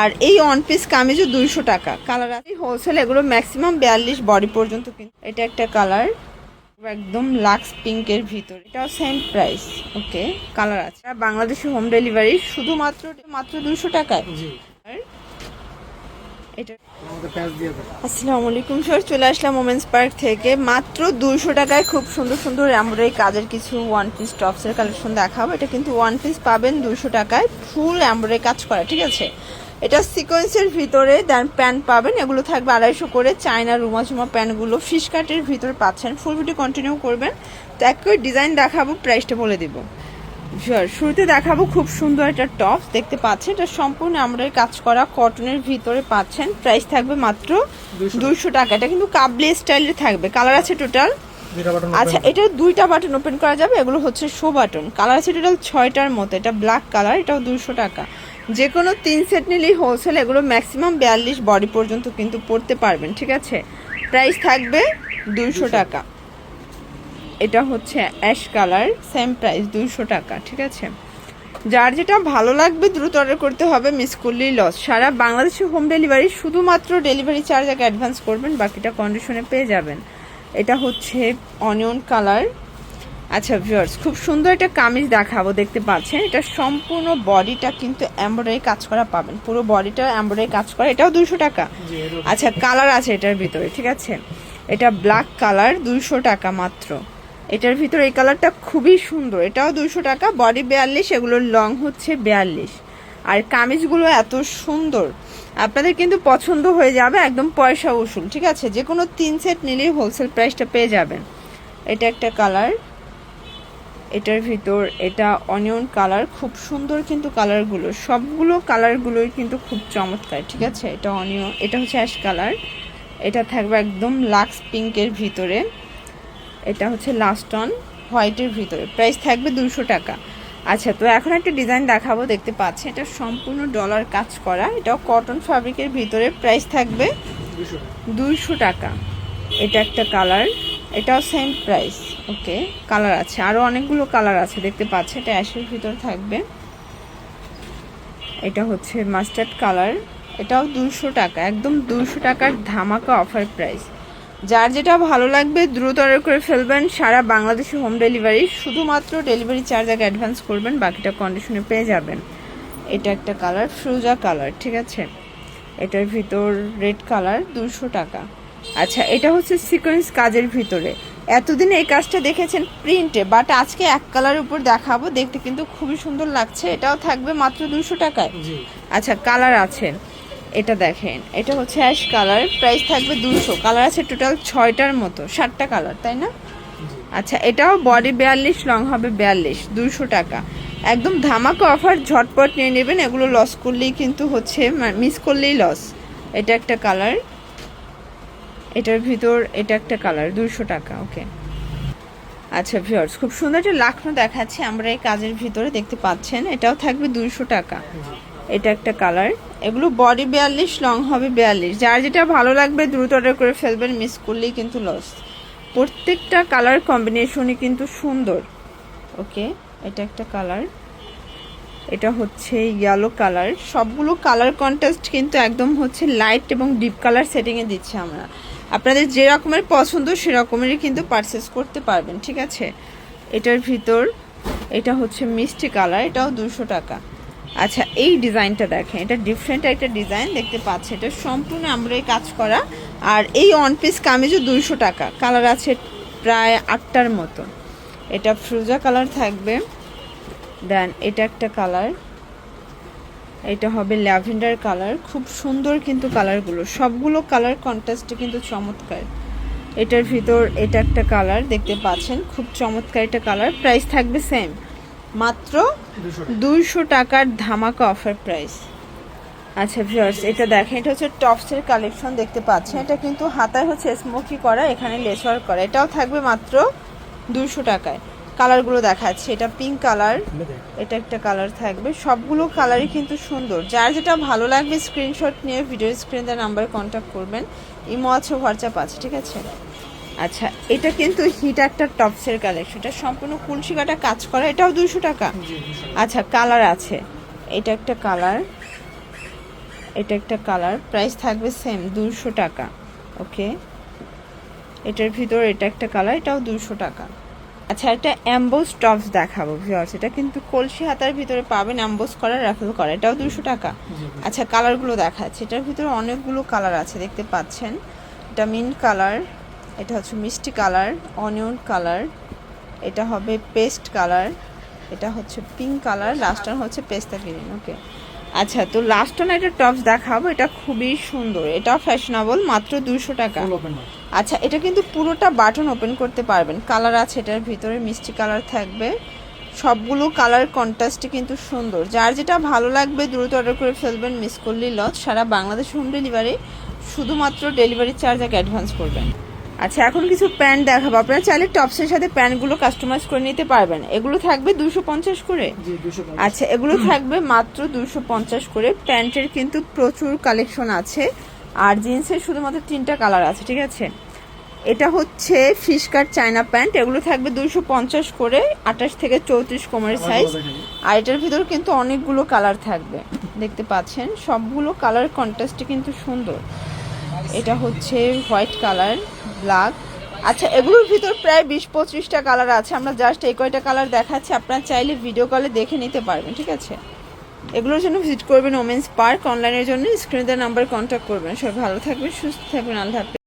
আর এই one piece কামিজও 200 টাকা। Colour আছে হোলসেল, এগুলো ম্যাক্সিমাম 42 বডি পর্যন্ত। কিন্তু এটা একটা কালার একদম লাক্স পিঙ্কের ভিতর, এটাও সেম প্রাইস। ওকে, কালার আছে। বাংলাদেশে হোম ডেলিভারি শুধুমাত্র 200 টাকায়। আসসালামু আলাইকুম স্যার, চলে আসলাম ওমেন্স পার্ক থেকে। মাত্র 200 টাকায় খুব সুন্দর সুন্দর এমব্রয়ডারি কাজের কিছু ওয়ান পিস টপসের কালেকশন দেখাবো। এটা কিন্তু ওয়ান পিস পাবেন 200 টাকায়, ফুল এমব্রয়ডারি কাজ করা, ঠিক আছে। এটা সিকোয়েন্সের ভিতরে দেন প্যান্ট পাবেন, এগুলো থাকবে 250 করে। চায়না রুমা ঝুমা প্যান্টগুলো ফিশ কাটের ভিতরে পাচ্ছেন। ফুল ভিডিও কন্টিনিউ করবেন তো এক করে ডিজাইন দেখাবো, প্রাইসটা বলে দিব। শুরুতে দেখাবো খুব সুন্দর একটা টপ দেখতে পাচ্ছেন, এটা সম্পূর্ণ এমব্রয়ডারি কাজ করা কটনের ভিতরে পাচ্ছেন। প্রাইস থাকবে মাত্র 200 টাকা। এটা কিন্তু কাবলি স্টাইলের থাকবে। কালার আছে টোটাল, আচ্ছা এটা 2টা বাটন ওপেন করা যাবে, এগুলো হচ্ছে শো বাটন। কালার আছে টোটাল 6টার মতো। এটা ব্ল্যাক কালার, এটাও 200 টাকা। যে কোনো 3 সেট নিলেই হোলসেল, এগুলো ম্যাক্সিমাম 42 বডি পর্যন্ত কিন্তু পড়তে পারবেন, ঠিক আছে। প্রাইস থাকবে 200 টাকা। এটা হচ্ছে অ্যাশ কালার, সেম প্রাইস 200 টাকা, ঠিক আছে। যার যেটা ভালো লাগবে দ্রুত অর্ডার করতে হবে, মিস করলেই লস। সারা বাংলাদেশে হোম ডেলিভারি, শুধুমাত্র ডেলিভারি চার্জ আগে অ্যাডভান্স করবেন, বাকিটা কন্ডিশনে পেয়ে যাবেন। এটা হচ্ছে অনিয়ন কালার। আচ্ছা ভিউয়ার্স, খুব সুন্দর একটা কামিজ দেখাবো, দেখতে পাচ্ছেন। এটা সম্পূর্ণ বডিটা কিন্তু এমব্রয়ডারি কাজ করা পাবেন, পুরো বডিটা এমব্রয়ডারি কাজ করা। এটাও 200 টাকা। আচ্ছা কালার আছে এটার ভিতরে, ঠিক আছে। এটা ব্ল্যাক কালার, 200 টাকা মাত্র। এটার ভিতরে এই কালারটা খুবই সুন্দর, এটাও 200 টাকা। বডি 42, এগুলোর লং হচ্ছে 42। আর কামিজগুলো এত সুন্দর, আপনাদের কিন্তু পছন্দ হয়ে যাবে, একদম পয়সা উসুল, ঠিক আছে। যে কোনো 3 সেট নিলেই হোলসেল প্রাইসটা পেয়ে যাবেন। এটা একটা কালার, এটার ভিতর এটা অনিয়ন কালার, খুব সুন্দর কিন্তু কালারগুলো, সবগুলো কালারগুলোই কিন্তু খুব চমৎকার, ঠিক আছে। এটা অনিয়ন, এটা হচ্ছে অ্যাশ কালার, এটা থাকবে একদম লাক্স পিঙ্কের ভিতরে, এটা হচ্ছে লাস্ট অন হোয়াইটের ভিতরে। প্রাইস থাকবে 200 টাকা। আচ্ছা তো এখন একটা ডিজাইন দেখাবো, দেখতে পাচ্ছেন। এটা সম্পূর্ণ ডলার কাজ করা, এটাও কটন ফ্যাব্রিকের ভিতরে। প্রাইস থাকবে 200 টাকা। এটা একটা কালার, এটাও সেম প্রাইস। ওকে, কালার আছে, আরও অনেকগুলো কালার আছে দেখতে পাচ্ছেন। এটা অ্যাশের ভিতর থাকবে। এটা হচ্ছে মাস্টার্ড কালার, এটাও 200 টাকা, একদম 200 টাকার ধামাকা অফার প্রাইস। যার যেটা ভালো লাগবে দ্রুত অর্ডার করে ফেলবেন। সারা বাংলাদেশে হোম ডেলিভারি, শুধুমাত্র ডেলিভারি চার্জ আগে অ্যাডভান্স করবেন, বাকিটা কন্ডিশনে পেয়ে যাবেন। এটা একটা কালার, ফ্রুজা কালার, ঠিক আছে। এটার ভিতর রেড কালার, 200 টাকা। আচ্ছা এটা হচ্ছে সিকোয়েন্স কাজের ভিতরে। এতদিন এই কাজটা দেখেছেন প্রিন্টে, বাট আজকে এক কালার উপর দেখাবো, দেখতে কিন্তু খুবই সুন্দর লাগছে। এটাও থাকবে মাত্র 200 টাকায়। আচ্ছা কালার আছে, এটা দেখেন, এটা হচ্ছে অ্যাশ কালার, প্রাইস থাকবে 200। কালার আছে টোটাল 6টার মতো, 7টা কালার, তাই না? আচ্ছা এটাও বডি 42, লং হবে 42, 200 টাকা। একদম ধামাকা অফার, ঝটপট নিয়ে নেবেন, এগুলো লস করলেই কিন্তু হচ্ছে, মিস করলেই লস। এটা একটা কালার, এটার ভিতর এটা একটা কালার, 200 টাকা। ওকে আচ্ছা ভিউয়ার্স, খুব সুন্দর একটা লাখনো দেখাচ্ছে আমরা এই কাজের ভিতরে, দেখতে পাচ্ছেন। এটাও থাকবে 200 টাকা। এটা একটা কালার, এগুলো বডি 42, লং হবে 42। যার যেটা ভালো লাগবে দ্রুত অর্ডার করে ফেলবেন, মিস করলেই কিন্তু লস। প্রত্যেকটা কালার কম্বিনেশনই কিন্তু সুন্দর। ওকে এটা একটা কালার, এটা হচ্ছে ইয়েলো কালার। সবগুলো কালার কন্ট্রাস্ট কিন্তু একদম হচ্ছে লাইট এবং ডিপ কালার সেটিংয়ে দিচ্ছে আমরা। আপনাদের যে রকমের পছন্দ সেরকমেরই কিন্তু পারচেস করতে পারবেন, ঠিক আছে। এটার ভিতর এটা হচ্ছে মিষ্টি কালার, এটাও 200 টাকা। আচ্ছা এই ডিজাইনটা দেখেন, এটা ডিফারেন্ট একটা ডিজাইন দেখতে পাচ্ছেন। এটা সম্পূর্ণ আমরা কাজ করা, আর এই ওয়ান পিস কামিজও 200 টাকা। কালার আছে প্রায় 8টার মতো। এটা ফ্রুজা কালার থাকবে, দেন এটা একটা কালার, এটা হবে ল্যাভেন্ডার কালার। খুব সুন্দর কিন্তু কালারগুলো, সবগুলো কালার কন্ট্রাস্টে কিন্তু চমৎকার। এটার ভিতর এটা একটা কালার দেখতে পাচ্ছেন, খুব চমৎকার একটা কালার। প্রাইস থাকবে সেম, মাত্র 200 টাকার ধামাকা অফার প্রাইস। আচ্ছা ভিউয়ার্স এটা দেখেন, এটা হচ্ছে টপসের কালেকশন দেখতে পাচ্ছেন। এটা কিন্তু হাতায় হচ্ছে স্মোকি করা, এখানে লেস ওয়ার্ক করা। এটাও থাকবে মাত্র 200 টাকায়। কালারগুলো দেখাচ্ছে, এটা পিঙ্ক কালার, এটা একটা কালার থাকবে। সবগুলো কালারই কিন্তু সুন্দর। যার যেটা ভালো লাগবে স্ক্রিনশট নিয়ে ভিডিও স্ক্রিনে দেওয়া নাম্বারে কন্ট্যাক্ট করবেন। ইমো আছে, হোয়াটসঅ্যাপ আছে, ঠিক আছে। আচ্ছা এটা কিন্তু হিট একটা টপসের কালেকশন, এটা সম্পূর্ণ কুলসি কাটা কাজ করা, এটাও 200 টাকা। আচ্ছা কালার আছে, এটা একটা কালার, এটা একটা কালার, প্রাইস থাকবে সেম 200 টাকা। ওকে, এটার ভিতর এটা একটা কালার, এটাও 200 টাকা। আচ্ছা, একটা অ্যাম্বোস টপস দেখাবো ভিউয়ার্স, এটা কিন্তু কলসি হাতার ভিতরে পাবেন, অ্যাম্বোস করা, রাফেল করা, এটাও 200 টাকা। আচ্ছা, কালারগুলো দেখাচ্ছে, এটার ভিতরে অনেকগুলো কালার আছে দেখতে পাচ্ছেন। এটা মিন্ট কালার, এটা হচ্ছে মিষ্টি কালার, অনিয়ন কালার, এটা হবে পেস্ট কালার, এটা হচ্ছে পিঙ্ক কালার, লাস্ট হচ্ছে পেস্তা গ্রিন। ওকে, আচ্ছা, তো লাস্ট না এটা টপস দেখাবো, এটা খুবই সুন্দর, এটাও ফ্যাশনেবল, মাত্র 200 টাকা। আচ্ছা, এটা কিন্তু পুরোটা বাটন ওপেন করতে পারবেন, কালার আছে এটার ভিতরে, মিষ্টি কালার থাকবে, সবগুলো কালার কন্ট্রাস্টে কিন্তু সুন্দর। যার যেটা ভালো লাগবে দ্রুত অর্ডার করে ফেলবেন, মিস করলেই লস। সারা বাংলাদেশ হোম ডেলিভারি, শুধুমাত্র ডেলিভারি চার্জ আগে অ্যাডভান্স করবেন। আচ্ছা, এখন কিছু প্যান্ট দেখাবো, আপনারা চাইলে টপসের সাথে প্যান্টগুলো কাস্টমাইজ করে নিতে পারবেন। এগুলো থাকবে 250 করে। আচ্ছা, এগুলো থাকবে মাত্র 250 করে। প্যান্টের কিন্তু প্রচুর কালেকশন আছে, আর জিন্সের শুধুমাত্র 3টা কালার আছে, ঠিক আছে। এটা হচ্ছে ফিশ কাট চায়না প্যান্ট, এগুলো থাকবে 250 করে, 28 থেকে 34 কোমরের সাইজ। আর এটার ভিতর কিন্তু অনেকগুলো কালার থাকবে, দেখতে পাচ্ছেন, সবগুলো কালার কন্ট্রাস্টে কিন্তু সুন্দর। এটা হচ্ছে হোয়াইট কালার, ব্ল্যাক। আচ্ছা, এগুলোর ভিতর প্রায় 20-25টা কালার আছে, আমরা জাস্ট এই কয়টা কালার দেখাচ্ছি, আপনারা চাইলে ভিডিও কলে দেখে নিতে পারবেন, ঠিক আছে। এগুলোর জন্য ভিজিট করবেন ওমেন্স পার্ক, অনলাইনের জন্য স্ক্রিনে দেওয়া নাম্বারে কন্ট্যাক্ট করবেন। সবাই ভালো থাকবেন, সুস্থ থাকবেন, আল্লাহ হাফেজ।